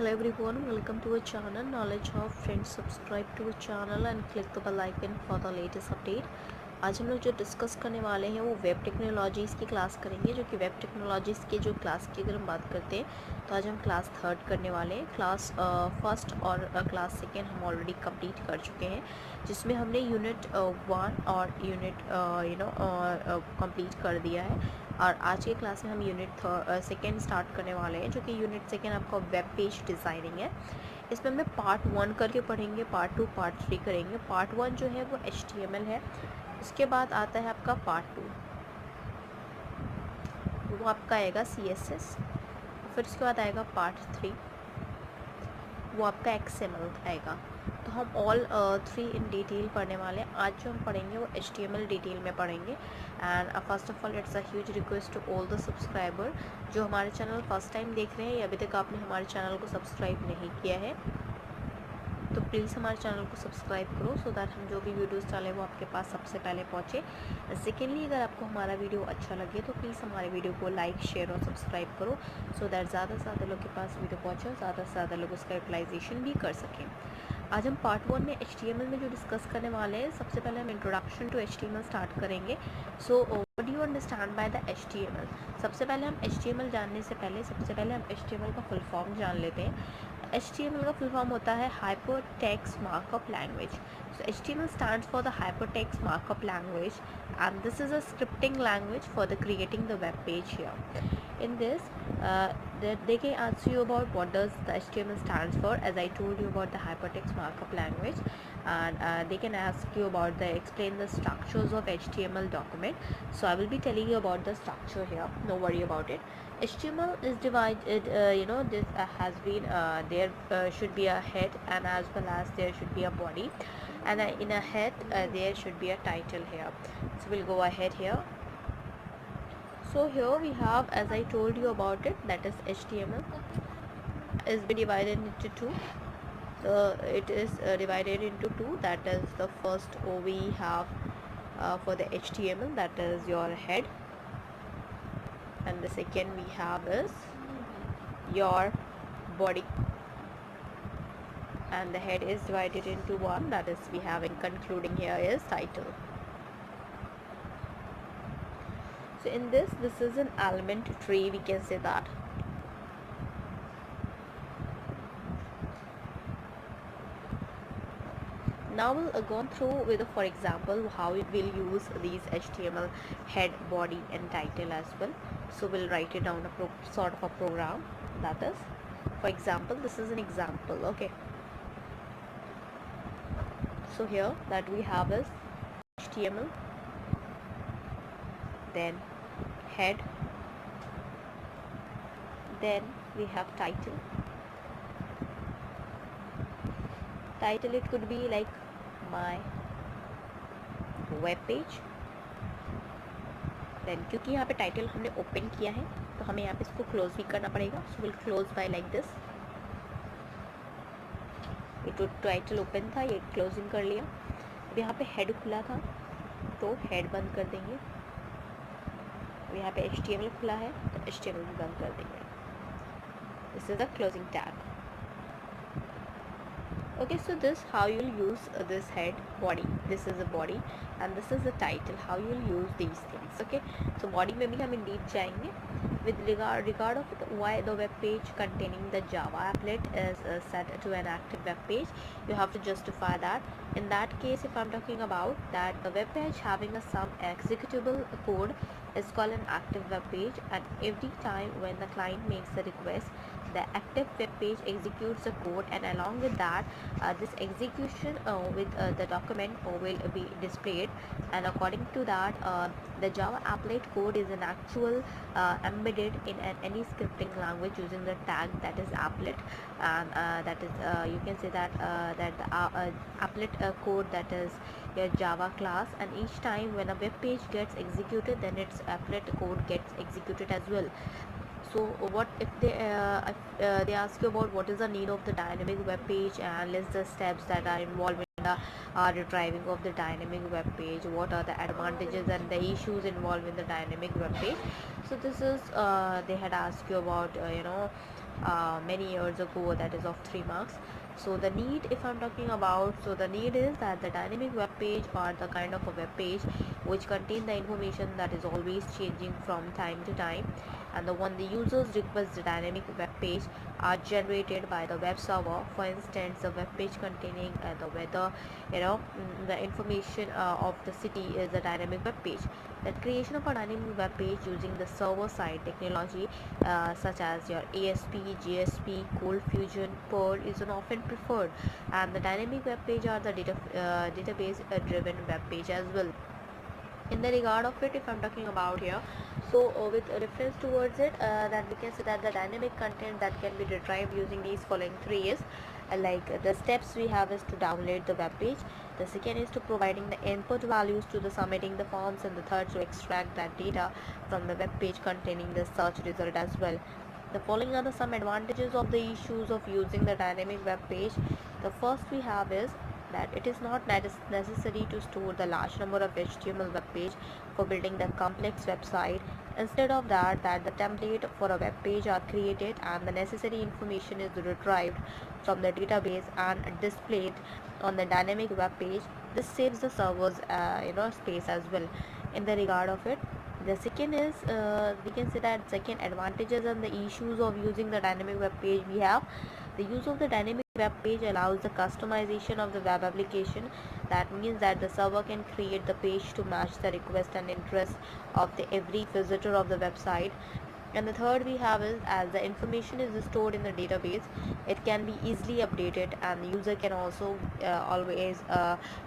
everyone, welcome to our channel Knowledge of Friends. Subscribe to our channel and click the bell icon for the latest update. आज हम लोग जो discuss करने वाले हैं वो वेब टेक्नोलॉजीज़ की क्लास करेंगे, जो कि वेब टेक्नोलॉजीज़ के जो क्लास की अगर हम बात करते हैं तो आज हम क्लास थर्ड करने वाले हैं। क्लास फर्स्ट और क्लास सेकेंड हम ऑलरेडी कंप्लीट कर चुके हैं, जिसमें हमने यूनिट 1 और यूनिट कंप्लीट कर दिया है। और आज के क्लास में हम यूनिट सेकेंड स्टार्ट करने वाले हैं, जो कि यूनिट सेकेंड आपका वेब पेज डिज़ाइनिंग है। इसमें हमें पार्ट 1 करके पढ़ेंगे, पार्ट 2 पार्ट 3 करेंगे। पार्ट 1 जो है वो HTML है, उसके बाद आता है आपका पार्ट 2, वो आपका आएगा CSS, फिर उसके बाद आएगा पार्ट 3, वो आपका XML आएगा। तो हम ऑल 3 इन डिटेल पढ़ने वाले हैं। आज जो हम पढ़ेंगे वो HTML डिटेल में पढ़ेंगे। And first of all it's a huge request to all the subscriber जो हमारे चैनल फर्स्ट टाइम देख रहे हैं या अभी तक आपने हमारे चैनल को सब्सक्राइब नहीं किया है, तो प्लीज़ हमारे चैनल को सब्सक्राइब करो सो दैट हम जो भी वीडियोस डालें वो आपके पास सबसे पहले पहुँचे। सेकेंडली, अगर आपको हमारा वीडियो अच्छा लगे तो प्लीज़ हमारे वीडियो को लाइक, शेयर और सब्सक्राइब करो सो दैट ज़्यादा से ज़्यादा लोग के पास वीडियो पहुँचे और ज़्यादा से ज़्यादा लोग उसका यूटिलाइजेशन भी कर सकें। आज हम पार्ट 1 में HTML में जो डिस्कस करने वाले हैं, सबसे पहले हम इंट्रोडक्शन टू HTML स्टार्ट करेंगे। So what do you understand by the HTML? सबसे पहले हम HTML जानने से पहले सबसे पहले हम HTML का फुल फॉर्म जान लेते हैं। HTML का फुल फॉर्म होता है Hypertext Markup Language. So HTML stands for the Hypertext Markup Language, and this is a scripting language for the creating the web page here. In this, they can ask you about what does the HTML stands for, as I told you about the Hypertext Markup Language, and they can ask you about explain the structures of HTML document. So I will be telling you about the structure here. No worry about it. HTML is divided, this has been there should be a head, and as well as there should be a body, and in a head there should be a title here. So we'll go ahead here. So here we have, as I told you about it, that is HTML is divided into two. So it is divided into two. That is the first we have for the HTML, that is your head, and the second we have is your body, and the head is divided into one, that is we have in concluding here is title. So in this is an element tree, we can say that. Now we'll go through with, for example, how it will use these HTML head, body and title as well. So we'll write it down a sort of a program, that is, for example, this is an example. Okay, so here that we have is HTML, then head, then we have title. Title, it could be like my web page. Then क्योंकि यहाँ पे title हमने open किया है तो हमें यहाँ पे इसको क्लोज भी करना पड़ेगा. So will close by like this. ये तो टाइटल ओपन था, ये क्लोजिंग कर लिया. अब यहाँ पे हेड खुला था तो हेड बंद कर देंगे. अब यहाँ पे HTML खुला है तो HTML भी बंद कर देंगे. This is the closing tag. Okay, so this how you'll use this head, body, this is a body, and this is the title, how you'll use these things. Okay, so body में भी हम indeed जाएंगे. With regard of why the web page containing the Java applet is set to an active web page, you have to justify that. In that case, if I'm talking about that the web page having some executable code is called an active web page, and every time when the client makes a request, the active web page executes the code, and along with that this execution with the document will be displayed, and according to that the Java applet code is an actual embedded in any scripting language using the tag that is applet, and that is you can say that that the applet code, that is your Java class, and each time when a web page gets executed, then its applet code gets executed as well. So what if they ask you about what is the need of the dynamic web page and list the steps that are involved in retrieving of the dynamic web page, what are the advantages and the issues involved in the dynamic web page. So this is they had asked you about many years ago, that is of 3 marks. So the need, if I'm talking about, so the need is that the dynamic web page or the kind of a web page which contain the information that is always changing from time to time, and the one the users request the dynamic web page are generated by the web server. For instance, the web page containing the weather, the information of the city is a dynamic web page. The creation of a dynamic web page using the server side technology such as your ASP, JSP, Cold Fusion, Perl is an often preferred, and the dynamic web page are the database driven web page as well. In the regard of it, if I'm talking about here, so with reference towards it, that we can say that the dynamic content that can be retrieved using these following 3 is the steps we have is to download the web page, the second is to providing the input values to the submitting the forms, and the third to extract that data from the web page containing the search result as well. The following are the some advantages of the issues of using the dynamic web page. The first we have is that it is not necessary to store the large number of HTML web page for building the complex website. Instead of that the template for a web page are created and the necessary information is retrieved from the database and displayed on the dynamic web page. This saves the server's space as well. In the regard of it, the second is we can say that second advantages and the issues of using the dynamic web page we have. The use of the dynamic web page allows the customization of the web application. That means that the server can create the page to match the request and interest of the every visitor of the website. And the third we have is, as the information is stored in the database, it can be easily updated, and the user can also always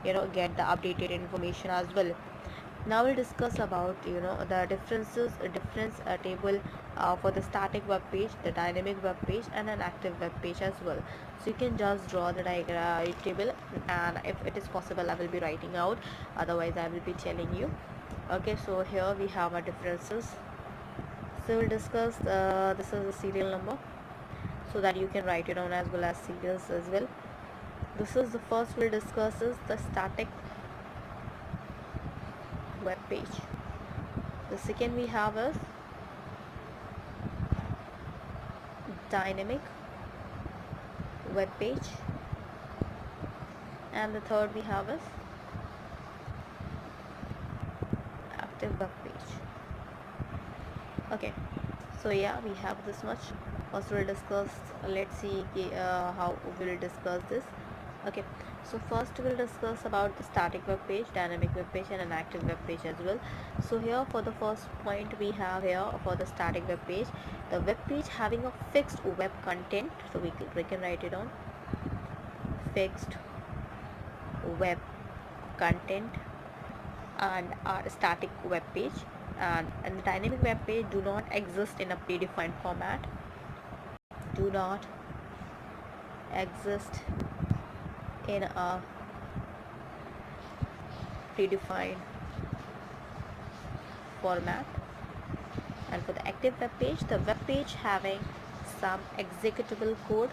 get the updated information as well. Now we'll discuss about the difference table for the static web page, the dynamic web page, and an active web page as well. So you can just draw the diagram table, and if it is possible I will be writing out, otherwise I will be telling you. Okay, so here we have our differences. So we'll discuss this is the serial number so that you can write it down as well as serials as well. This is the first we'll discuss is the static web page. The second we have is dynamic web page, and the third we have is active web page. Okay, so yeah, we have this much. Also we'll discuss, let's see how we'll discuss this. Okay, so first we'll discuss about the static web page, dynamic web page, and an active web page as well. So here for the first point we have here for the static web page, the web page having a fixed web content. So we can write it on fixed web content and our static web page, and the dynamic web page do not exist in a predefined format, do not exist in a predefined format. And for the active web page, the web page having some executable code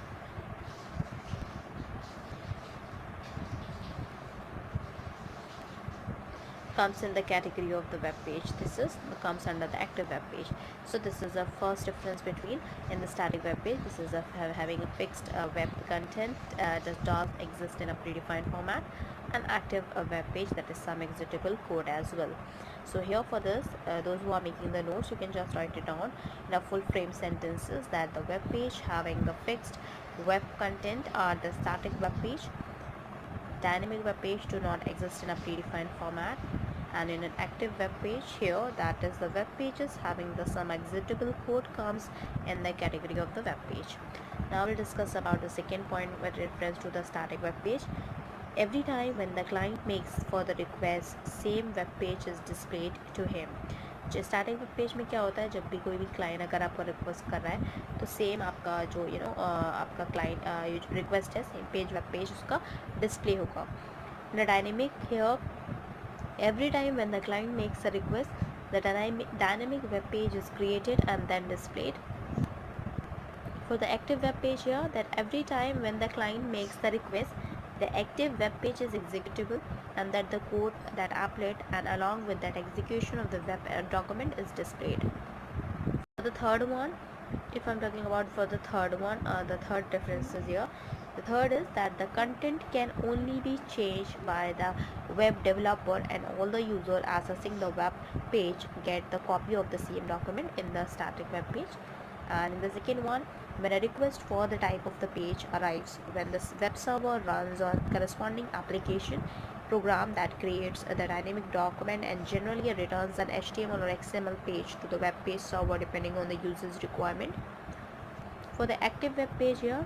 comes in the category of the web page. This comes under the active web page. So this is the first difference between in the static web page. This is having a fixed web content does not exist in a predefined format, and active web page that is some executable code as well. So here for this, those who are making the notes, you can just write it down in a full frame sentences that the web page having the fixed web content are the static web page. Dynamic web page do not exist in a predefined format, and in an active web page here, that is the web pages having the some executable code comes in the category of the web page. Now we'll discuss about the second point with reference to the static web page. Every time when the client makes further request, same web page is displayed to him. जो starting web page में क्या होता है, जब भी कोई भी client अगर आपको रिक्वेस्ट कर रहा है तो सेम आपका जो आपका क्लाइंट रिक्वेस्ट है, सेम पेज वेब पेज उसका डिस्प्ले होगा. In dynamic here, every time when the client makes a request, the dynamic web page is created and then displayed. For the active web page here, that every time when the client makes the request, the active web page is executable, and that the code, that applet, and along with that execution of the web document is displayed. For the third one, if I'm talking about for the third one, the third difference is here. The third is that the content can only be changed by the web developer, and all the user accessing the web page get the copy of the same document in the static web page. And in the second one, when a request for the type of the page arrives, when the web server runs on corresponding application program that creates the dynamic document and generally returns an HTML or XML page to the web page server depending on the user's requirement. For the active web page here,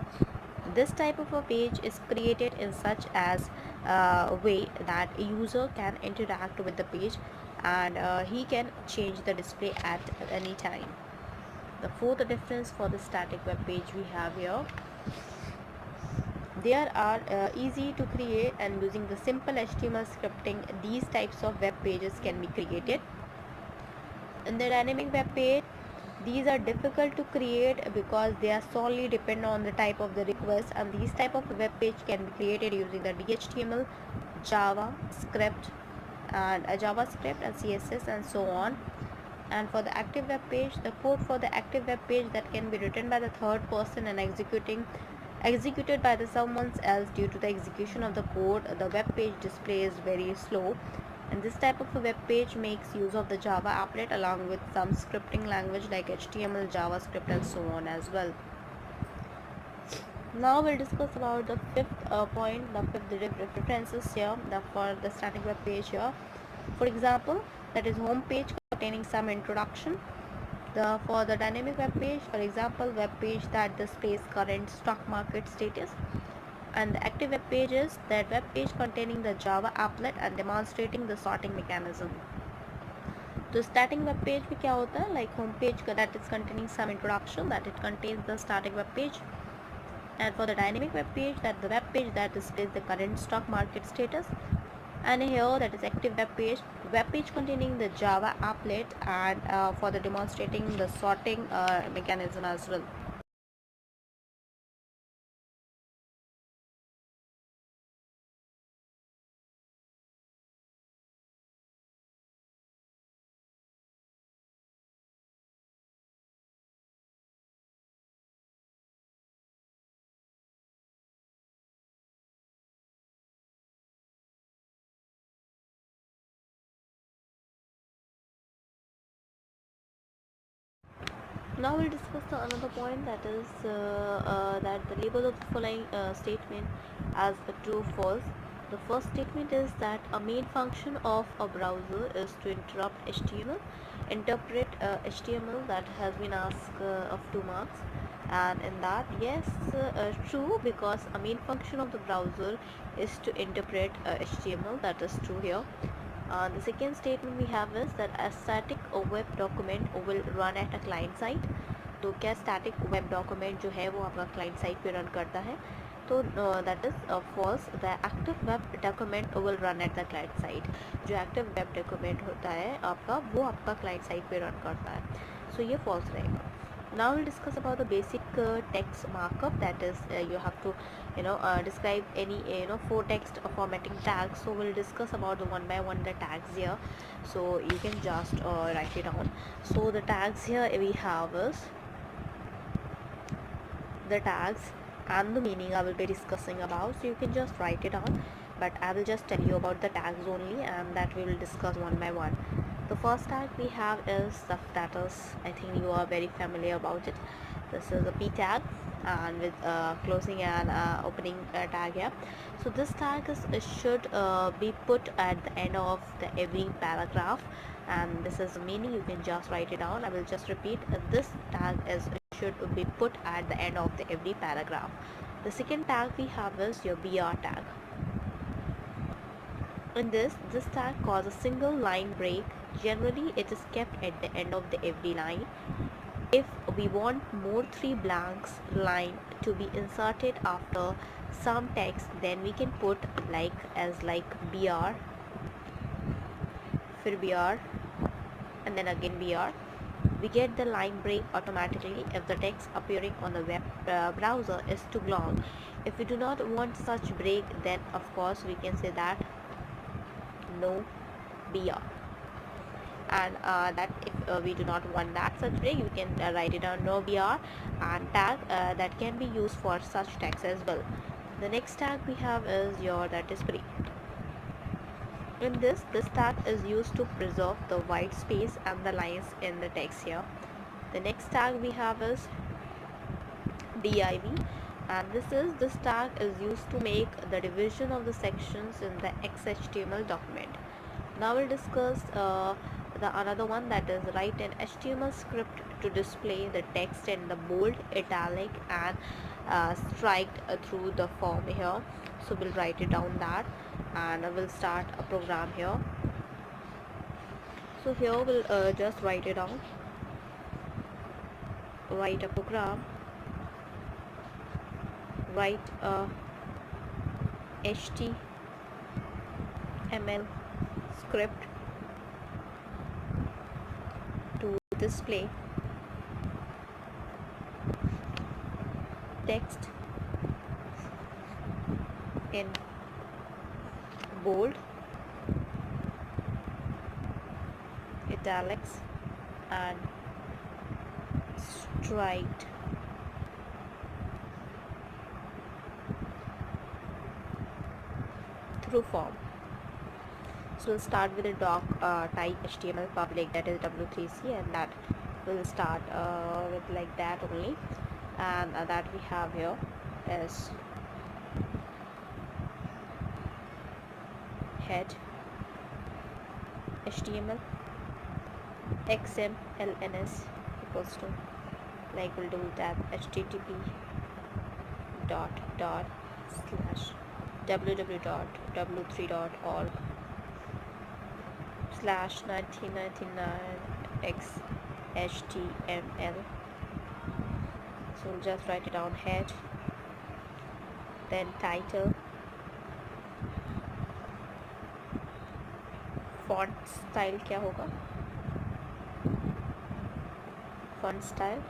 this type of a page is created in such as a way that a user can interact with the page, and he can change the display at any time. The fourth difference for the static web page we have here, there are easy to create, and using the simple HTML scripting, these types of web pages can be created. In the dynamic web page, these are difficult to create because they are solely depend on the type of the request, and these type of web page can be created using the DHTML, JavaScript, and JavaScript and CSS and so on. And for the active web page, the code for the active web page that can be written by the third person and executed by the someone else. Due to the execution of the code, the web page display is very slow, and this type of a web page makes use of the Java applet along with some scripting language like HTML, JavaScript and so on as well. Now we'll discuss about the fifth point, the fifth differences here for the static web page here. For example, that is home page containing some introduction. For the dynamic web page, for example, web page that displays current stock market status. And the active web page is that web page containing the Java applet and demonstrating the sorting mechanism. तो starting web page में क्या होता है, like home page that is containing some introduction, that it contains the static web page. And for the dynamic web page, that the web page that displays the current stock market status. And here that is active web page containing the Java applet, and for the demonstrating the sorting mechanism as well. Now we'll discuss another point, that is that the label of the following statement as a true false. The first statement is that a main function of a browser is to interrupt HTML, interpret HTML, that has been asked of 2 marks. And in that, yes, true, because a main function of the browser is to interpret HTML, that is true here. The second statement we have is that a static web document will run at a client side. तो क्या static web document जो है वो आपका client side पे run करता है, तो that is false. The active web document will run at the client side. जो active web document होता है आपका, वो आपका client side पे run करता है, so ये false रहेगा. Now we'll discuss about the basic text markup, that is you have to describe any 4 text formatting tags. So we'll discuss about the one by one the tags here, so you can just write it down. So the tags here we have is the tags and the meaning I will be discussing about, so you can just write it down, but I will just tell you about the tags only, and that we will discuss one by one. The first tag we have is the status. I think you are very familiar about it. This is a p tag, and with closing and opening tag here. So this tag should be put at the end of every paragraph, and this is the meaning. You can just write it down. I will just repeat. This tag should be put at the end of every paragraph. The second tag we have is your BR tag. In this tag causes a single line break. Generally, it is kept at the end of every line. If we want more 3 blanks line to be inserted after some text, then we can put like BR, फिर BR, and then again BR. We get the line break automatically if the text appearing on the web browser is too long. If we do not want such break, then of course we can say that no BR. And that if we do not want that such break, we can write it down no BR and tag that can be used for such tags as well. The next tag we have is your that is pre. In this tag is used to preserve the white space and the lines in the text here. The next tag we have is div, and this tag is used to make the division of the sections in the XHTML document. Now we'll discuss the another one, that is write an HTML script to display the text in the bold, italic and striked through the form here. So we'll write it down that, and I will start a program here. So here we'll just write it down, write a program, write a HTML script to display text in bold, italics and striped through form. So we'll start with a doc type HTML public, that is W3C, and that will start with like that only. And that we have here is head HTML XMLNS equals to, like we'll do that http://www.1999xhtml. So we'll just write it down, head, then title, font style क्या होगा, font style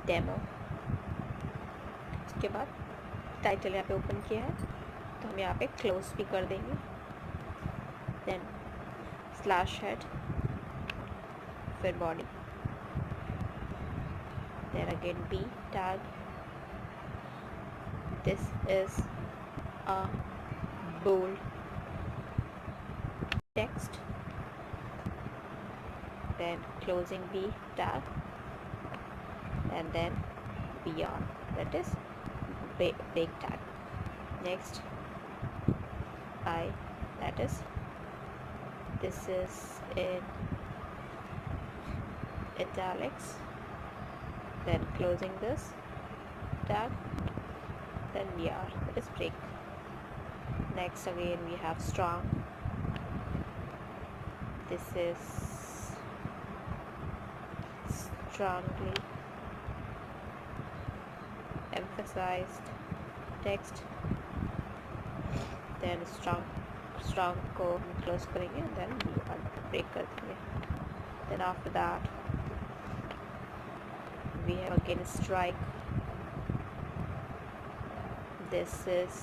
demo. उसके बाद title यहाँ पे open किया है तो हम यहाँ पे क्लोज भी कर देंगे. देन स्लैश हेड, फिर body, then again B tag. This is a bold text. Then closing B tag, and then BR, that is big tag. Next I, that is this is in italics, then closing this tag, then BR, that is break. Next again we have strong, this is strongly emphasized text, then strong को हम close करेंगे, then break कर देंगे. Then after that we have again strike, this is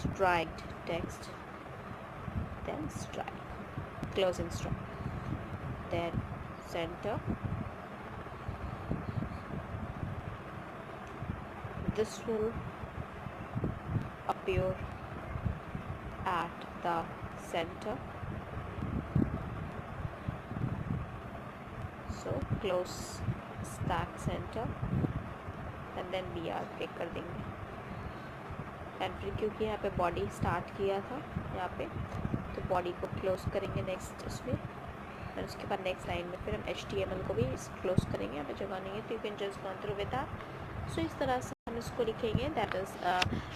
striked text, then strike, closing strike, then center, this will appear at the center, so close stack center, and then BR break कर देंगे. And फिर क्योंकि यहाँ पे body start किया था यहाँ पे, तो बॉडी को क्लोज करेंगे नेक्स्ट उसमें, और उसके बाद नेक्स्ट लाइन में फिर हम HTML को भी क्लोज करेंगे. यहाँ पे जगह नहीं है तो you can just go through with that. So इस तरह से हम इसको लिखेंगे, that is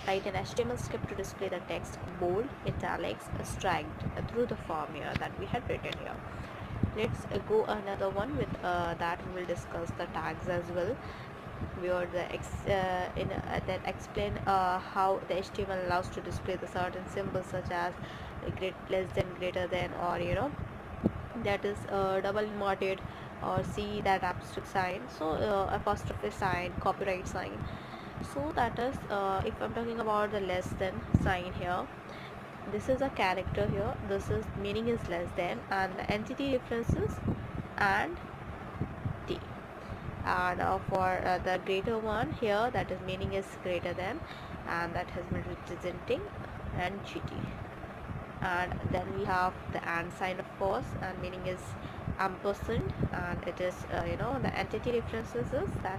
write an HTML script to display the text bold, italics, striped through the form here that we had written here. Let's go another one with that we will discuss the tags as well. We are then explain how the HTML allows to display the certain symbols such as less than, greater than, or that is double inverted, or C, that asterisk sign, so apostrophe sign, copyright sign. So that is, if I'm talking about the less than sign here, this is a character here, this is meaning is less than, and the entity references and T. And for the greater one here, that is meaning is greater than, and that has been representing and GT. And then we have the and sign, of course, and meaning is ampersand, and it is the entity references is that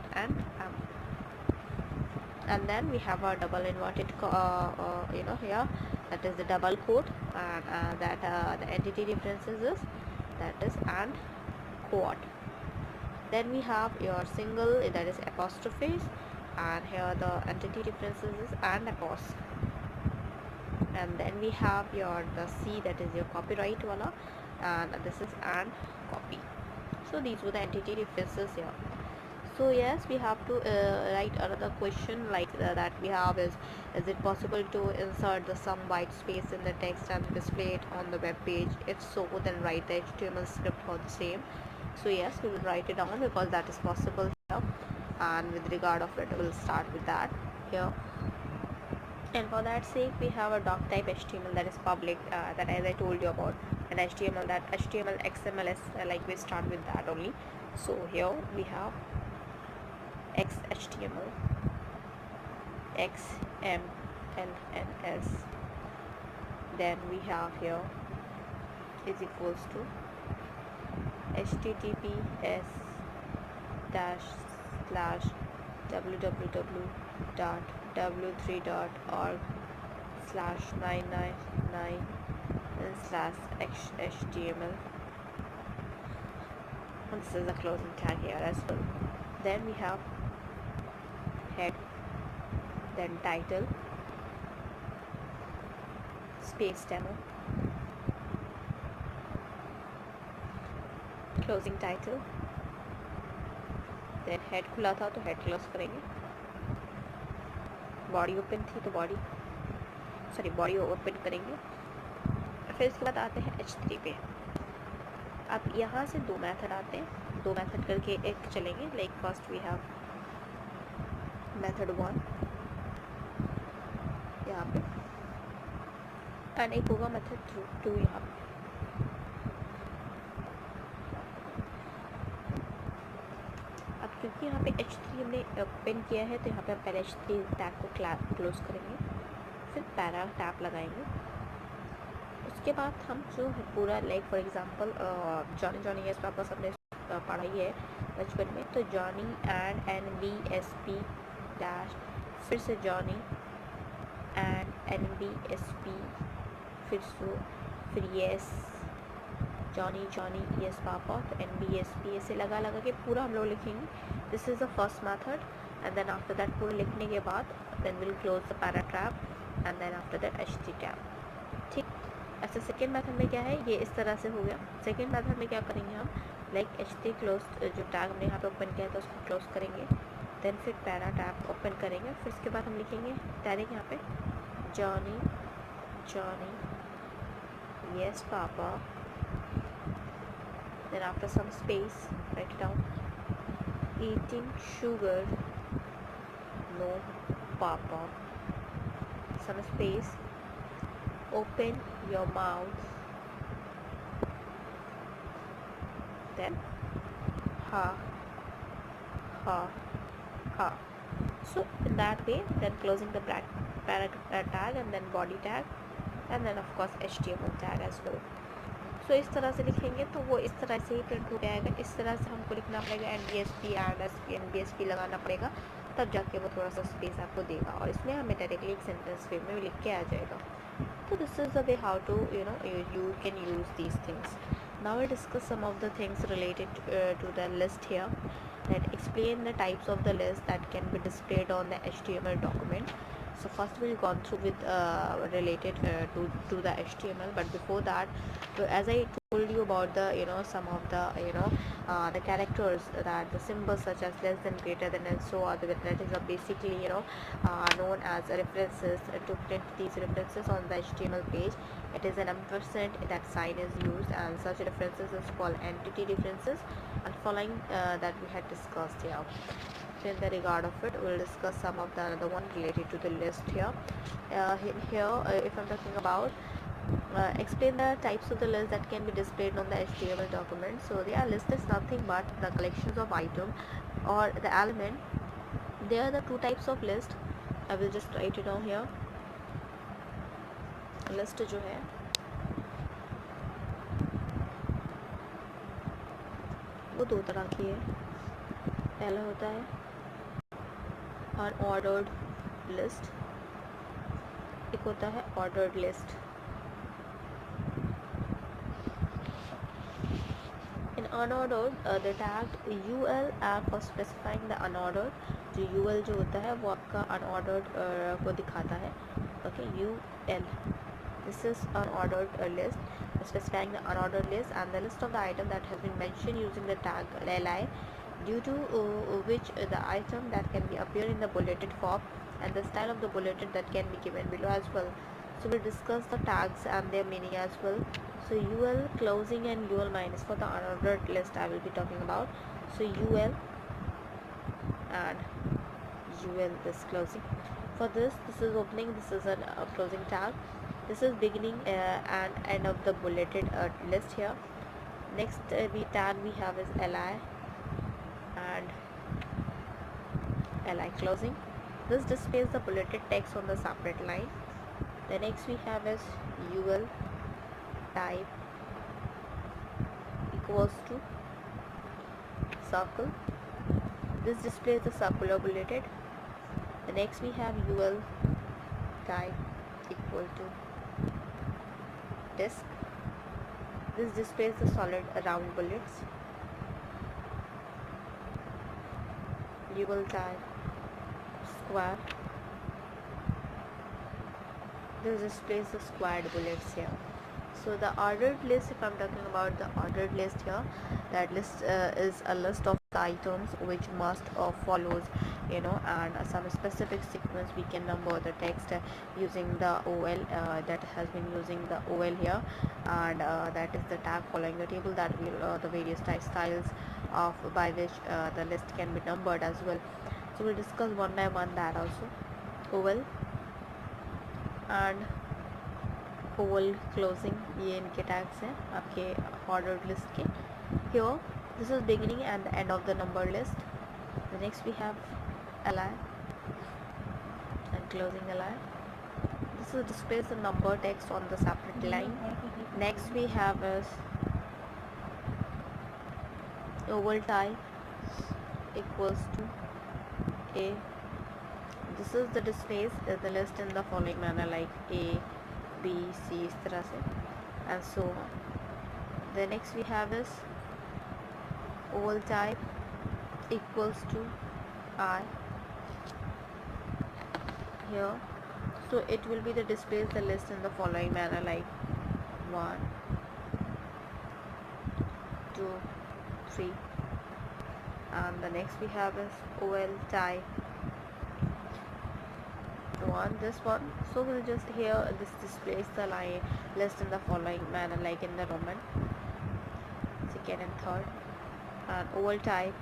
and then we have our double inverted here, that is the double quote, and that the entity references is that is and quad. Then we have your single, that is apostrophes, and here the entity references is and apos. And then we have your the C, that is your copyright wala, and this is and copy. So these were the entity references here. So yes, we have to write another question like that we have is it possible to insert the some white space in the text and display it on the web page? If so, then write the HTML script for the same. So yes, we will write it down because that is possible here, and with regard of it, we'll start with that here. And for that sake, we have a doc type HTML that is public, that as I told you about, and HTML, that HTML XMLS, like we start with that only. So here we have XHTML, XMLNS, then we have here is equals to https www.999/HTML. And this is the closing tag here as well. Then we have head, then title, space demo, closing title, then head खुला था तो head close करेंगे, body open थी तो body open करेंगे. फिर इसके बाद आते हैं H3 पे. अब यहाँ से दो मेथड आते हैं, दो मेथड करके एक चलेंगे. Like first we have method 1 यहाँ पे, एंड एक होगा मेथड 2 यहाँ पे. अब क्योंकि यहाँ पे H3 हमने ओपन किया है, तो यहाँ पे हम पहले H3 टैग को क्लोज करेंगे, फिर पैरा टैब लगाएंगे. उसके बाद हम जो है पूरा, like for example Johnny yes पापा सबने पढ़ाई है बचपन में, तो जॉनी एंड NBSP डैश, फिर से जॉनी एंड NBSP, फिर यस जॉनी यस पापा, तो NBSP ऐसे लगा के पूरा हम लोग लिखेंगे. This is the first method, and then after that पूरा लिखने के बाद then will close the para tab, and then after that H3 tab. ठीक. ऐसे सेकेंड मेथड में क्या है, ये इस तरह से हो गया. सेकेंड मेथड में क्या करेंगे हम, लाइक H3 क्लोज, जो टैग हमने यहाँ पे ओपन किया था उसको क्लोज करेंगे, देन फिर पैरा टैब ओपन करेंगे. फिर उसके बाद हम लिखेंगे डायरेक्ट यहाँ पे Johnny yes papa, then after some space write down eating sugar no papa, some space, open your mouth, then ha. So in that way, then closing the para tag, and then body tag, and then of course HTML tag as well. So इस तरह से लिखेंगे तो वो इस तरह से ही print हो जाएगा. इस तरह से हमको लिखना पड़ेगा, NBSP एंड NBSP लगाना पड़ेगा, तब जाके वो थोड़ा सा स्पेस आपको देगा, और इसमें हमें डायरेक्टली एक सेंटेंस वे में लिख के आ जाएगा. तो this is the way how to you can use these things. Now we'll discuss some of the things related to the list here, that explain the types of the list that can be displayed on the HTML document. So first we'll go through with related to the HTML, but before that, as I told you about the some of the the characters, that the symbols such as less than, greater than, and so on, that is basically known as references. To print these references on the HTML page, it is an ampersand that sign is used, and such references is called entity references, and following that we had discussed here. So in the regard of it, we'll discuss some of the another one related to the list here. If I'm talking about explain the types of the list that can be displayed on the HTML document. So the list is nothing but the collections of item or the element. There are the two types of list. I will just write it down here. List जो है वो दो तरह की है. पहला होता है अनऑर्डर्ड लिस्ट, एक होता है ordered list. In unordered, the tag UL and for specifying the unordered, जो UL जो होता है वो आपका unordered को दिखाता है. Okay, UL. This is unordered list, specifying the unordered list and the list of the item that has been mentioned using the tag li, due to which the item that can be appear in the bulleted form, and the style of the bulleted that can be given below as well. So we'll discuss the tags and their meaning as well. So UL closing and UL minus for the unordered list I will be talking about. So UL and UL is closing. For this is opening, this is a closing tag. This is beginning and end of the bulleted list here. Next the tag we have is li and li closing. This displays the bulleted text on the separate line. The next we have is UL type equals to circle. This displays the circular bulleted. The next we have UL type equal to disk. This displays the solid round bullets. UL type square. This displays the squared bullets here. So the ordered list, if I'm talking about the ordered list here, that list is a list of items which must follows and some specific sequence. We can number the text using the OL, that has been using the OL here, and that is the tag following the table that will the various type styles of by which the list can be numbered as well. So we'll discuss one by one that also. OL and OL closing, ये इनके tags हैं आपके ordered list के. Here this is beginning and the end of the number list. The next we have li and closing li. This is displays the number text on the separate line. Next we have is OL type equals to a. This is the displays the list in the following manner, like A, B, C, इस तरह से, and so on. The next we have is OL type equals to I here. So it will be the displays the list in the following manner, like 1, 2, 3, and the next we have is OL type 1, this one. So we'll just here this displays the line list in the following manner, like in the Roman, second and third, and OL type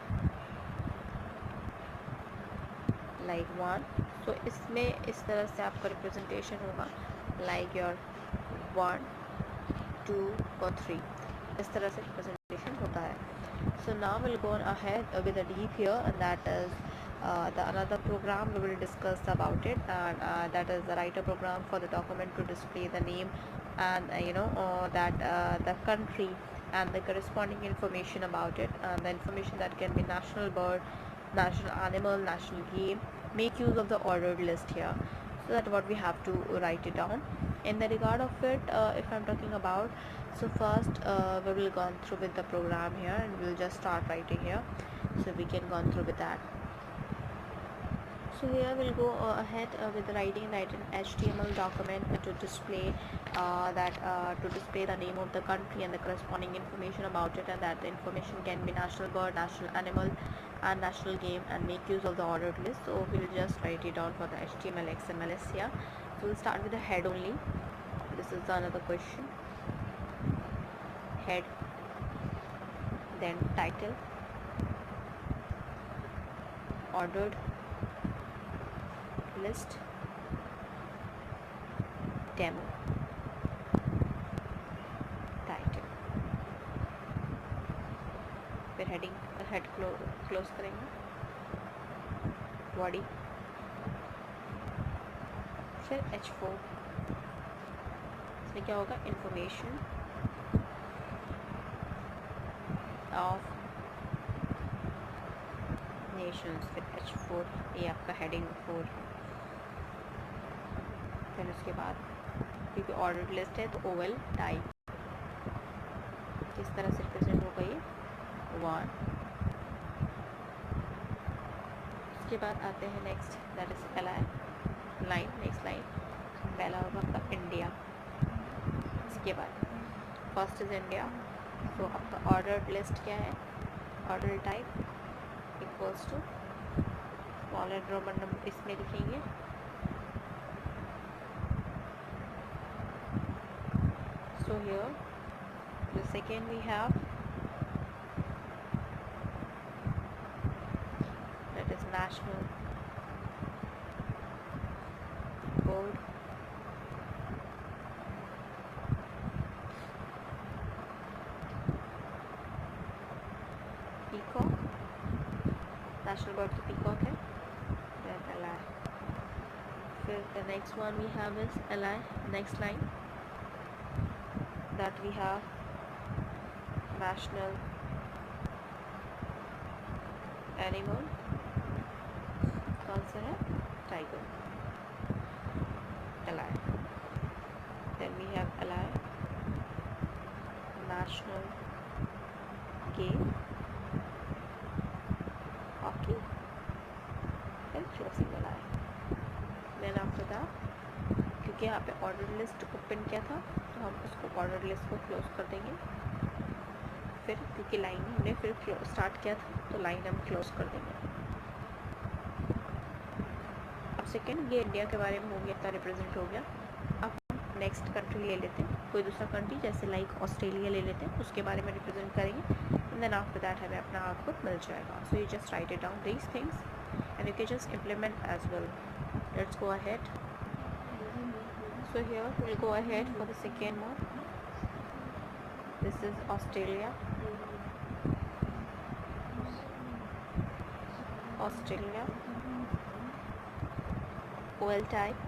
like 1. So इसमें इस तरह से आपका representation होगा, like your 1, 2 और 3, इस तरह से रिप्रेजेंटेशन होता है. So now we'll go on ahead with a deep here, and that is the another program we will discuss about it, and that is the writer program for the document to display the name and that the country and the corresponding information about it, and the information that can be national bird, national animal, national game. Make use of the ordered list here. So that what we have to write it down. In the regard of it, if I'm talking about, so first we will go through with the program here, and we'll just start writing here, so we can go through with that. So here we'll go ahead with writing an HTML document to display that to display the name of the country and the corresponding information about it, and that the information can be national bird, national animal, and national game, and make use of the ordered list. So we'll just write it down for the HTML XMLs here. So we'll start with the head only. This is another question. Head, then title, ordered list, demo, title, फिर heading, head close करेंगे, body, फिर H4, इसमें क्या होगा, information of Nations, फिर H4, ये आपका heading 4, फिर उसके बाद क्योंकि ऑर्डर्ड लिस्ट है तो ओवल टाइप, किस तरह से रिप्रेजेंट होगा ये 1। उसके बाद आते हैं next, that is line, next line पहला होगा आपका इंडिया। इसके बाद फर्स्ट इज इंडिया, तो आपका ऑर्डर्ड लिस्ट क्या है, order type equals to small and roman number, इसमें लिखेंगे so here the second we have that is national bird, peacock, national bird तो peacock है, then li, फिर the next one we have is li, next line that we have national animal, कौन सा है, tiger, li, then we have li, national game, hockey, and closing li, then after that क्योंकि यहाँ पे order list open किया था तो हम उसको ऑर्डर लिस्ट को क्लोज कर देंगे, फिर क्योंकि लाइन हमने फिर स्टार्ट किया था तो लाइन हम क्लोज कर देंगे। अब सेकेंड ये इंडिया के बारे में हो गया, इतना रिप्रेजेंट हो गया। अब नेक्स्ट कंट्री ले लेते हैं, कोई दूसरा कंट्री जैसे लाइक ऑस्ट्रेलिया ले लेते हैं, उसके बारे में रिप्रेजेंट करेंगे, एंड देन आफ्टर दैट हमें अपना आउटपुट मिल जाएगा। So you just write it down these things and you can just implement as well. Let's go ahead. So here we'll go ahead for the second one. This is Australia. Australia. OL type.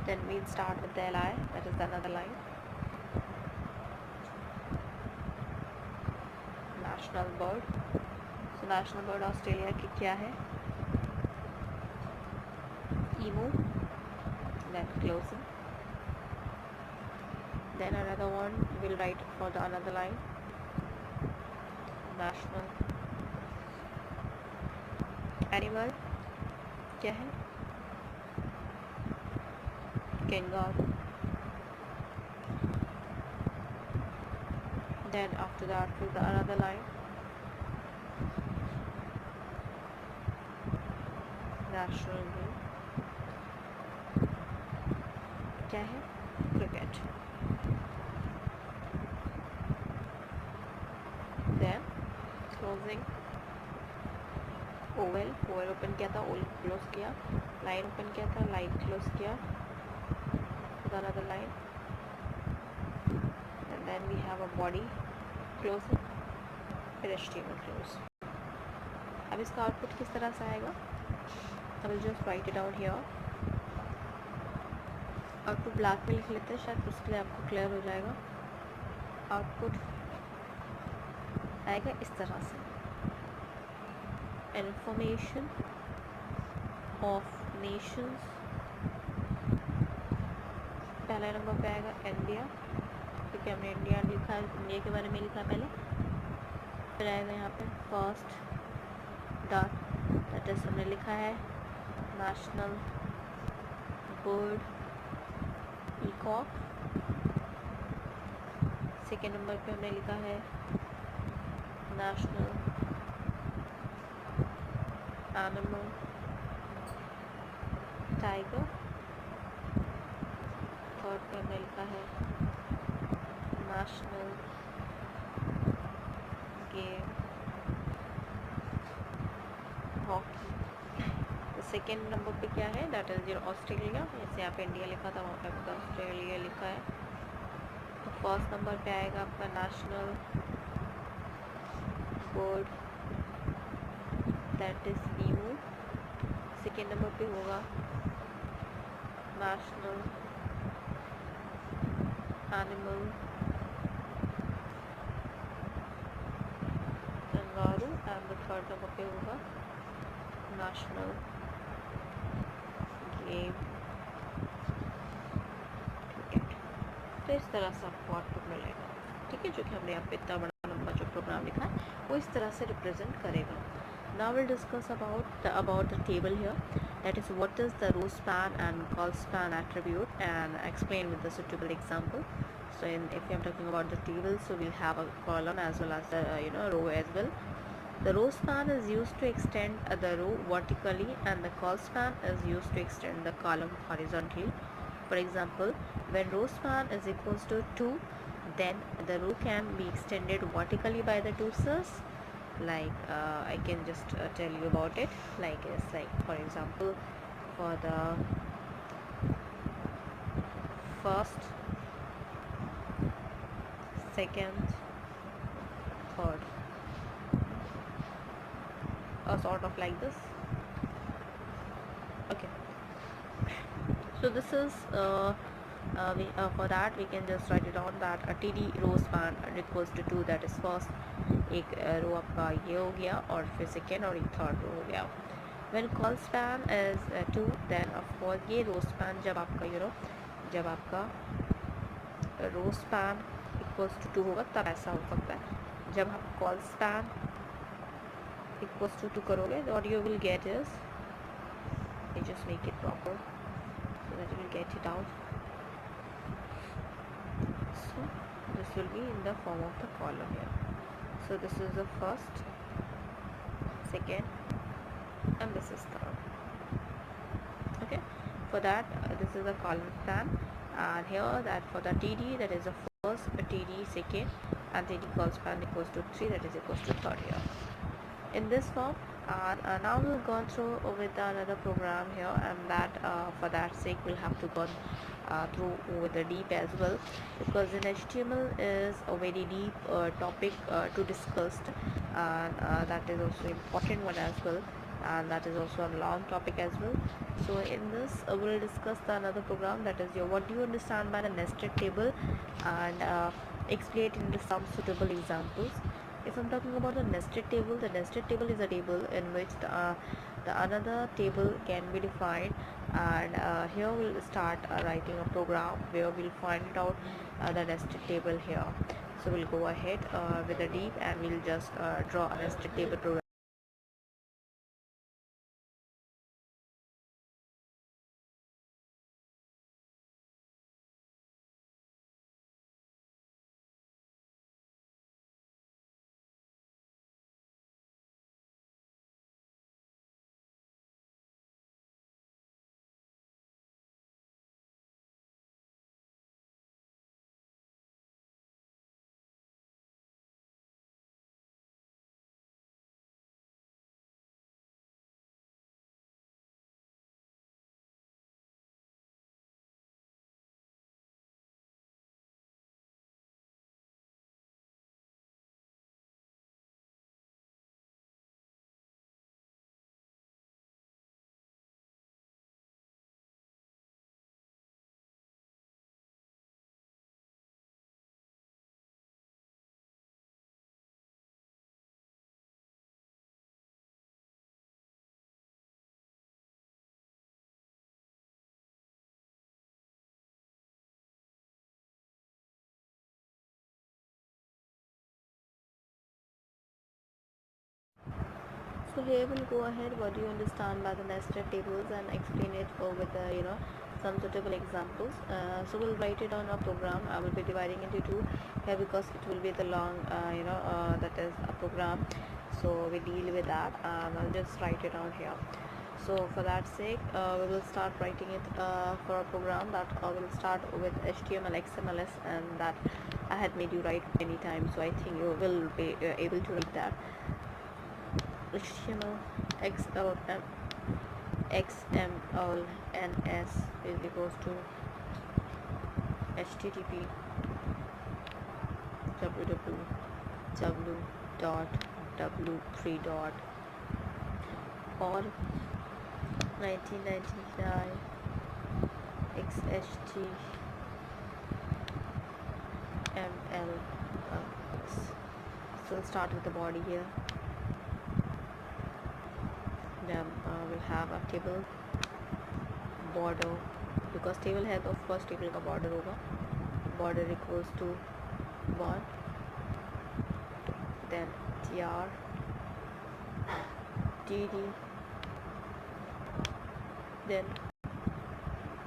Then we'll start with the li, that is another line. National bird. So national bird Australia की क्या है, emu, then closing, then another one we'll write for the another line, national animal क्या है, kangaroo, then after that for the another line, national game क्या है, cricket, then closing, oval open किया था, Oval close किया, line open किया था, line close किया, another line, and then we have a body closing, फिर HTML close। अब इसका आउटपुट किस तरह से आएगा, I will just write it out here। Output black में लिख लेते हैं, शायद उसके लिए आपको क्लियर हो जाएगा। आउटपुट आएगा इस तरह से, इंफॉर्मेशन ऑफ नेशंस, पहला नंबर पे आएगा इंडिया, क्योंकि हमने इंडिया लिखा है, इंडिया के बारे में लिखा है पहले, फिर आएगा यहाँ पे फर्स्ट डॉट, दैट इज हमने लिखा है national bird peacock. Second number पे हमने लिखा है नेशनल एनिमल टाइगर. थर्ड पे हमने लिखा है national game hockey. Second number पे क्या है, दैट इज योर ऑस्ट्रेलिया. जैसे यहाँ पे इंडिया लिखा था वहाँ पे आपका ऑस्ट्रेलिया लिखा है. तो फर्स्ट नंबर पे आएगा आपका national bird, that is emu. Second number पे होगा national animal kangaroo. And the third number पे होगा नेशनल गेम क्रिकेट. तो इस तरह से आपको आउटपुट मिलेगा. ठीक है, जो कि हमने यहाँ पे इतना बड़ा लंबा जो प्रोग्राम लिखा है वो इस तरह से रिप्रेजेंट करेगा. Now we'll discuss about the table here. That is, what is the row span and call span attribute, and explain with the suitable example. So, if I'm talking about the table, so we'll have a column as well as the row as well. The row span is used to extend the row vertically, and the call span is used to extend the column horizontally. For example, when row span is equals to 2, then the row can be extended vertically by the 2 cells. Like I can just tell you about it. Like it's like, for example, for the first, second, third, sort of like this. Okay, so this is for that we can just write it down that a TD row span equals to 2, that is first एक रो आपका ये हो गया और फिर second और एक third row हो गया. When call span is 2, then of course ये रो स्पैन जब आपका जब आपका रो स्पैन इक्वल्स टू 2 होगा तब ऐसा हो सकता है. जब आप कॉल स्पैन इक्वल्स टू 2 करोगे, what you will get is, I just make it proper so that you will get it out. So this will be in the form of the column here. So this is the first, second, and this is third. Okay, for that this is the column span, and here that for the TD, that is the first, TD second, and TD call span equals to 3, that is equals to third here in this form. And now we'll go through with another program here, and that for that sake we'll have to go through with the deep as well, because in HTML is a very deep topic to discuss, and that is also important one as well, and that is also a long topic as well. So in this we'll discuss another program, that is your what do you understand by the nested table, and explain it in some suitable examples. If I'm talking about the nested table is a table in which the another table can be defined, and here we'll start writing a program where we'll find out the nested table here. So we'll go ahead with the deep, and we'll just draw a nested table program. So here we'll go ahead what do you understand by the nested tables and explain it with some suitable examples. So we'll write it on a program. I will be dividing into two here because it will be the long that is a program, so we deal with that and I'll just write it on here. So for that sake we will start writing it for a program that will start with HTML XMLs, and that I had made you write many times, so I think you will be able to read that. HTML XMLNS is equals to HTTP www.w3.org 1999 XHTML. So we'll start with the body here. Then we'll have a table border, because table है तो of course table का border होगा. Border equals to 1, then tr td, then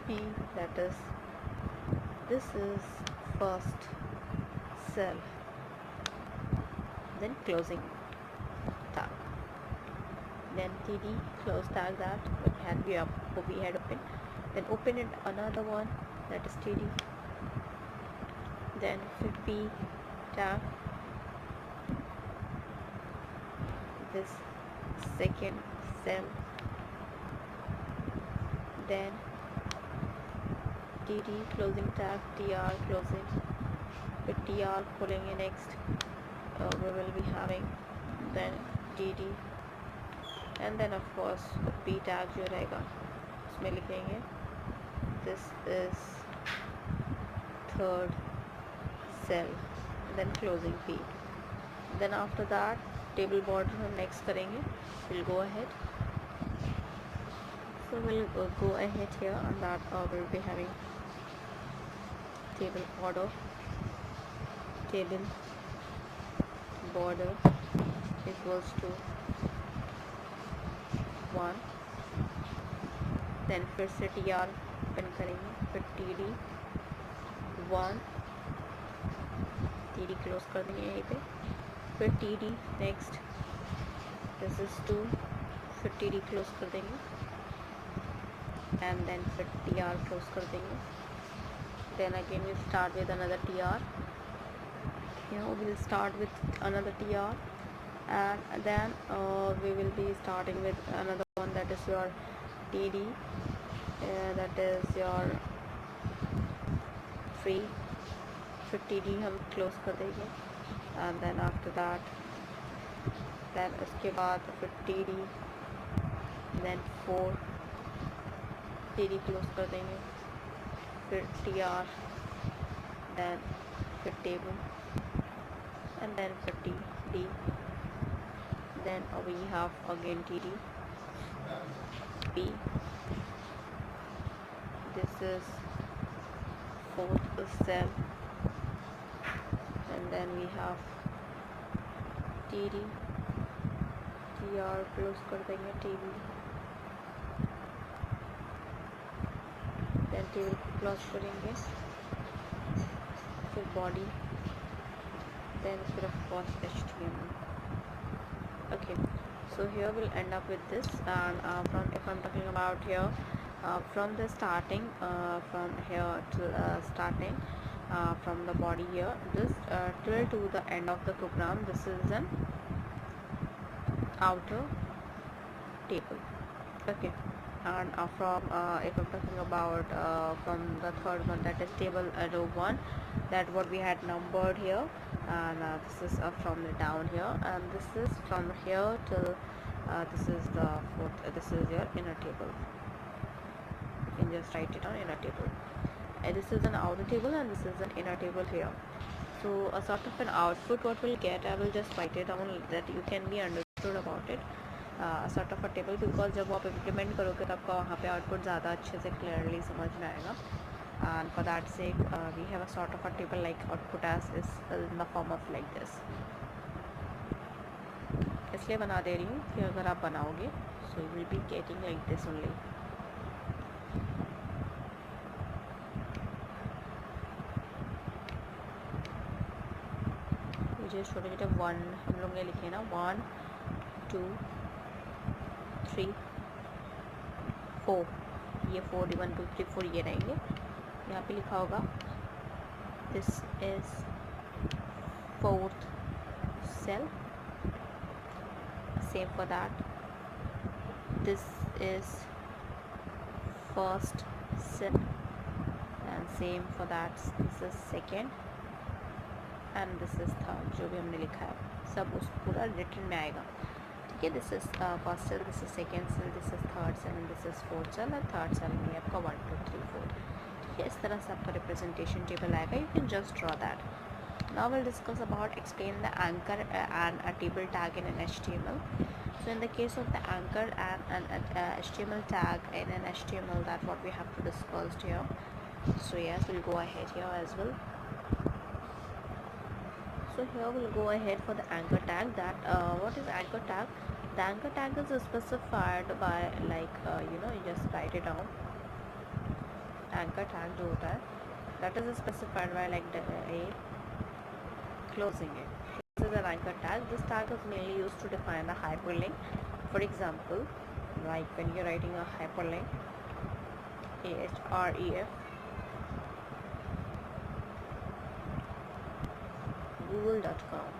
p, that is this is first cell, then closing tag, then td close tag that we had open, then open it another one, that is td, then p tag this second cell, then td closing tag tr closing, with tr खोलेंगे next we will be having then td, and then of course p tag जो रहेगा उसमें लिखेंगे this is third cell, then closing p. Then after that table border हम next करेंगे. We'll go ahead. So we'll go ahead here, and that we'll be having table border equals to 1, then फिर से tr open करेंगे, फिर td 1, td close कर देंगे यहीं पे, फिर td नेक्स्ट दिस इज 2, फिर td क्लोज कर देंगे, एंड देन फिर tr क्लोज कर देंगे. Then again we start with another tr. Here we'll start with another tr, and then we will be starting with another one, that is your td, that is your free, फिर td हम close कर देंगे, and then after that then उसके बाद फिर td, then 4 td close कर देंगे, फिर tr, then फिर table, and then फिर td, then we have again td p, this is fourth cell, and then we have td tr close कर देंगे, tb, then table क्लोज करेंगे, फिर body, then फिर of course html. Okay, so here we'll end up with this, and if I'm talking about here from the starting from here to starting from the body here, this till to the end of the program, this is an outer table. Okay, and from if I'm talking about from the third one, that is table row 1, that what we had numbered here, and this is from the down here, and this is from here till this is the fourth, this is your inner table. You can just write it on inner table, and this is an outer table and this is an inner table here. So a sort of an output what we'll get, I will just write it down that you can be understood about it, sort of a table, because जब आप implement करोगे तो आपका वहाँ पे output ज़्यादा अच्छे से clearly समझ में आएगा. And for that sake we have a sort of a table like output as is in the form of like this. इसलिए बना दे रही हूँ कि अगर आप बनाओगे so you will be getting like this only. मुझे छोटे छोटे 1 हम लोग ने लिखे ना 1 2 3 4, ये 4 1 2 3 4 ये रहेंगे। यहाँ पे लिखा होगा this is 4th cell, same for that, this is 1st cell and same for that, this is 2nd and this is 3rd। जो भी हमने लिखा है सब उस पूरा रिटर्न में आएगा, ठीक है। This is 1st cell, this is 2nd cell, this is 3rd cell and this is 4th cell और 3rd cell में आपका 1 2 3 4, ठीक है। इस तरह से आपका रिप्रेजेंटेशन टेबल आएगा। You can just draw that. Now we'll discuss about explain the anchor and a table tag in an HTML. So in the case of the anchor and an HTML tag in an HTML, that's what we have to discuss here. So yes, we'll go ahead here as well. So here we'll go ahead for the anchor tag. That what is anchor tag? The anchor tag is specified by like you just write it down. Anchor tag जो होता है that is specified by like a closing it. This is an anchor tag. This tag is mainly used to define the hyperlink. For example, like when you're writing a hyperlink, href google.com.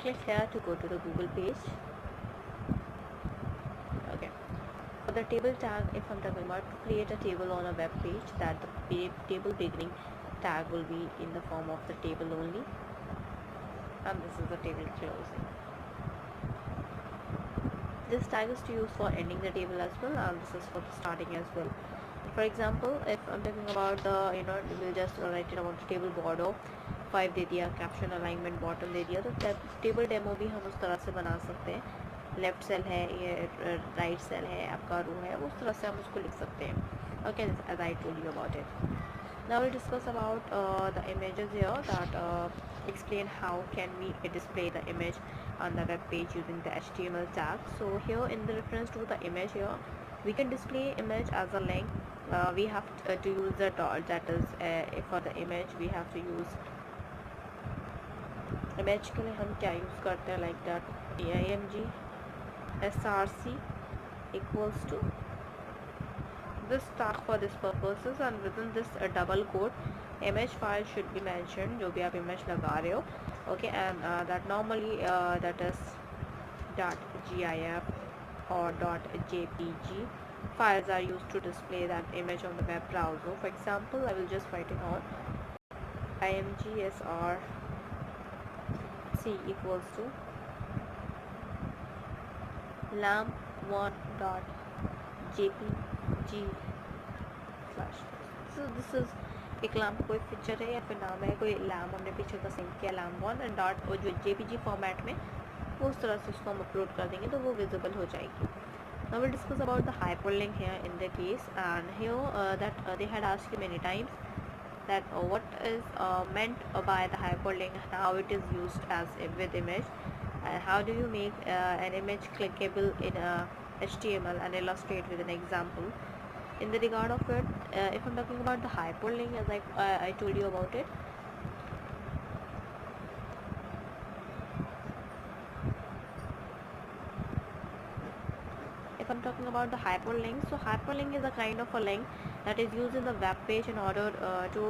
Click here to go to the Google page. Okay. For the table tag, if I'm talking about to create a table on a web page, that the table beginning tag will be in the form of the table only, and this is the table closing. This tag is to use for ending the table as well, and this is for the starting as well. For example, if I'm talking about the we'll just write it about the table border 5 दे दिया, caption alignment bottom दे दिया, तो table demo भी हम उस तरह से बना सकते हैं। लेफ्ट सेल है, ये राइट सेल है, आपका रो है, उस तरह से हम उसको लिख सकते हैं। Okay, as I told you about it. Now we'll discuss about the images here, that explain how can we display the image on the web page using the HTML tag. So here in the reference to the image here, we can display image as a link. We have to use the dot, that is for the image we have to use image के लिए हम क्या use करते हैं, like that img src equals to this tag for this purposes, and within this double quote image file should be mentioned, जो भी आप image लगा रहे हो, okay, and that normally that is .gif or .jpg files are used to display that image on the web browser. For example, I will just write it on img src equals to lamp1.jpg slash. So this is एक lamp कोई feature है या फिर नाम है, कोई lamp हमने पीछे का सिंक किया लैम्प1 एंड डॉट, और जो जेपीजी फॉर्मेट में वो उस तरह से उसको हम अपलोड कर देंगे तो वो विजिबल हो जाएगी। Now we'll discuss about the hyperlink here in the case, and here that they had asked you many times that what is meant by the hyperlink, how it is used as with image, and how do you make an image clickable in HTML and illustrate with an example. In the regard of it, if I'm talking about the hyperlink, as I told you about it, if I'm talking about the hyperlink, so hyperlink is a kind of a link that is used in the web page in order to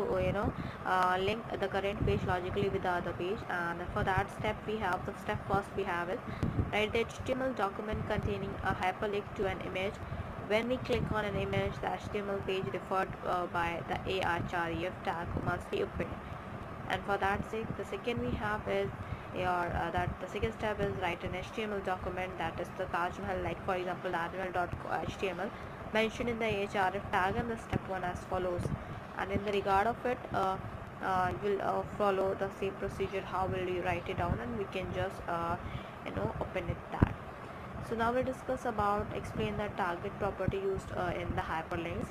link the current page logically with the other page. And for that step we have the step first we have is write the HTML document containing a hyperlink to an image. When we click on an image, the HTML page referred by the ahref tag must be opened. And for that sake, the second we have is that the second step is write an HTML document, that is the Taj Mahal, like for example HTML mentioned in the ahref tag, and the step one as follows. And in the regard of it, you will follow the same procedure. How will you write it down, and we can just open it that. So now we'll discuss about explain the target property used in the hyperlinks.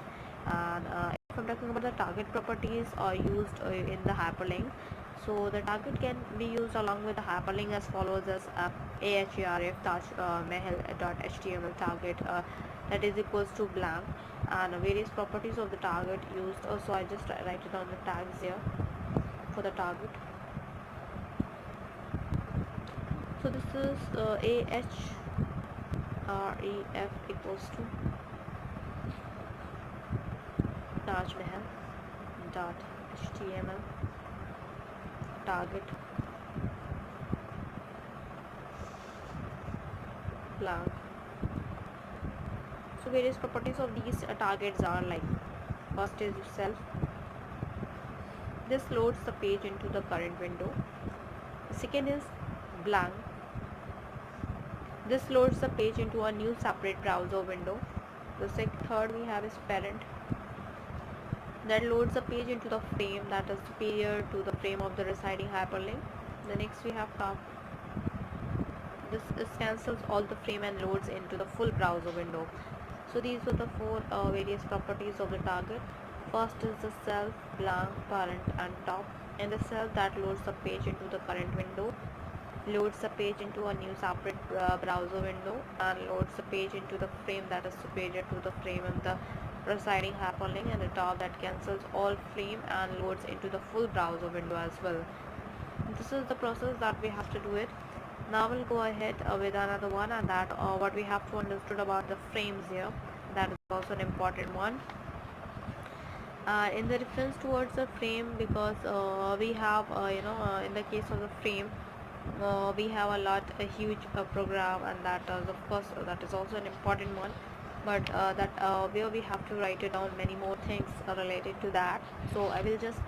And if I'm talking about the target properties are used in the hyperlink, So the target can be used along with the hyperlink as follows as ahref mahal.html target that is equals to blank, and various properties of the target used. So I just write it on the tags here for the target. So this is ahref equals to Taj Mahal dot html target blank. So various properties of these targets are like, first is self. This loads the page into the current window. Second is blank. This loads the page into a new separate browser window. The third we have is parent. That loads the page into the frame that is superior to the frame of the residing hyperlink. The next we have top. This cancels all the frame and loads into the full browser window. So these are the four various properties of the target. First is the self, blank, parent and top. And the self that loads the page into the current window, loads the page into a new separate browser window, and loads the page into the frame that is superior to the frame in the residing hyperlink, and the top that cancels all frame and loads into the full browser window as well. This is the process that we have to do it. Now we'll go ahead with another one, and that what we have to understood about the frames here. That is also an important one. In the reference towards the frame, because we have in the case of the frame, we have a huge program, and that is of course that is also an important one, but where we have to write it down many more things related to that. So I will just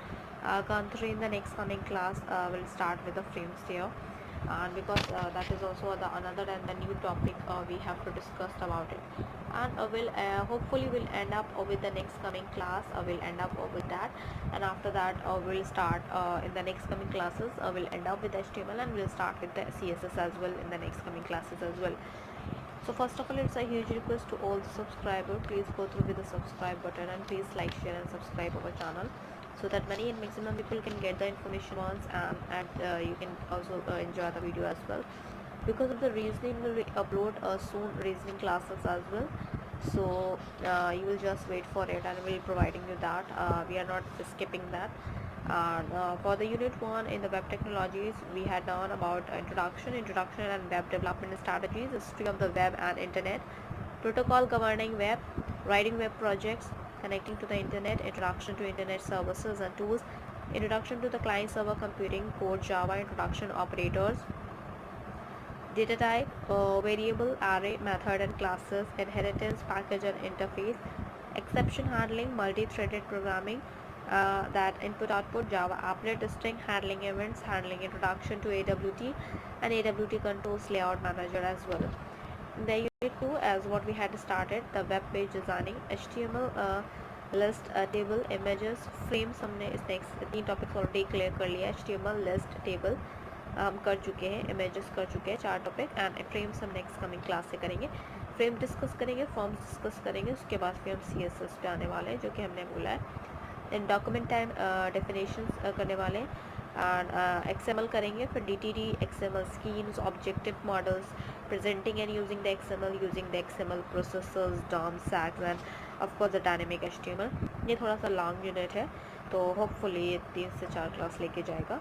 gone through in the next coming class. We'll start with the frames here, and because that is also the another and the new topic we have to discuss about it, and we'll hopefully will end up with the next coming class. We'll end up with that, and after that we'll start in the next coming classes. We'll end up with HTML, and we'll start with the CSS as well in the next coming classes as well. So first of all, it's a huge request to all the subscribers. Please go through with the subscribe button, and please like, share and subscribe our channel, so that many and maximum people can get the information once, and you can also enjoy the video as well. Because of the reasoning, we'll upload soon reasoning classes as well. So you will just wait for it, and we'll providing you that. We are not skipping that. And for the unit 1 in the web technologies, we had done about introduction and web development strategies, history of the web and internet, protocol governing web, writing web projects, connecting to the internet, introduction to internet services and tools, introduction to the client server computing, code, Java, introduction, operators, data type, variable, array, method and classes, inheritance, package and interface, exception handling, multi-threaded programming, that input output, Java applet string, handling events, handling, introduction to AWT and AWT controls, layout manager as well. In the unit 2, as what we had started, the web page designing, HTML list, table, images, frames, हमने इस next 3 topics already clear कर लिया. HTML list, table हम कर चुके हैं, images कर चुके हैं, 4 टॉपिक, एंड फ्रेम्स हम नेक्स्ट कमिंग क्लास से करेंगे. फ्रेम डिस्कस करेंगे, फॉर्म्स डिस्कस करेंगे, उसके बाद फिर हम CSS पे आने वाले हैं, जो कि हमने बोला है. इन डॉक्यूमेंट टाइम डेफिनेशंस करने वाले हैं, एंड XML करेंगे, फिर DTD, XML schemes, objective models, presenting and using the XML, using the XML processors, DOM, SAGs and of course the dynamic HTML. ये थोड़ा सा लॉन्ग यूनिट है, तो होपफुली ये 3 से 4 क्लास लेके जाएगा.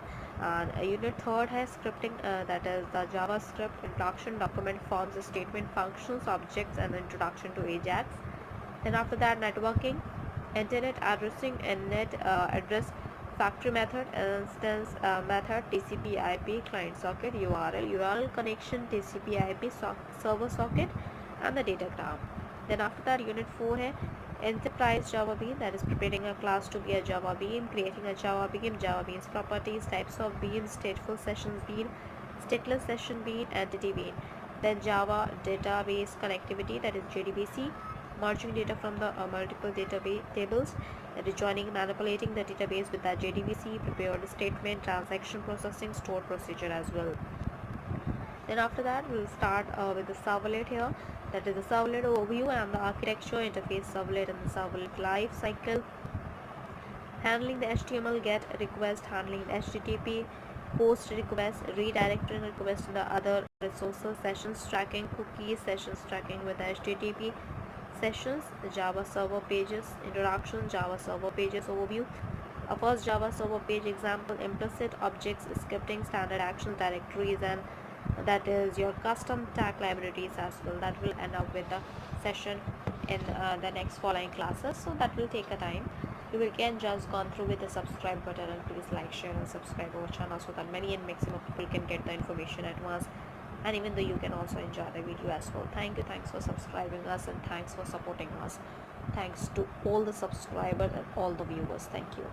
And unit 3 है scripting, that is the JavaScript, introduction, document forms, statement functions, objects and introduction to AJAX. Then after that, networking, internet addressing and net address, factory method, instance method, TCP IP, client socket, URL connection, TCP IP, server socket and the datagram. Then after that, unit 4 है enterprise Java Bean, that is preparing a class to be a Java Bean, creating a Java Bean, Java Bean's properties, types of bean, stateful sessions bean, stateless session bean, entity bean. Then Java database connectivity, that is JDBC, merging data from the multiple database tables, that is joining, manipulating the database with that JDBC, prepare the statement, transaction processing, store procedure as well. Then after that, we'll start with the servlet here, that is the servlet overview and the architecture, interface servlet and the servlet life cycle, handling the HTML GET request, handling the HTTP post request, redirecting request to the other resources, sessions tracking, cookies, sessions tracking with the HTTP sessions, the Java server pages, introduction, Java server pages overview, a first Java server page example, implicit objects, scripting, standard actions, directories, and that is your custom tag libraries as well. That will end up with the session in the next following classes, so that will take a time. You will can just gone through with the subscribe button, and please like, share and subscribe our channel so that many and maximum people can get the information at once, and even though you can also enjoy the video as well. Thank you, thanks for subscribing us, and thanks for supporting us. Thanks to all the subscribers and all the viewers. Thank you.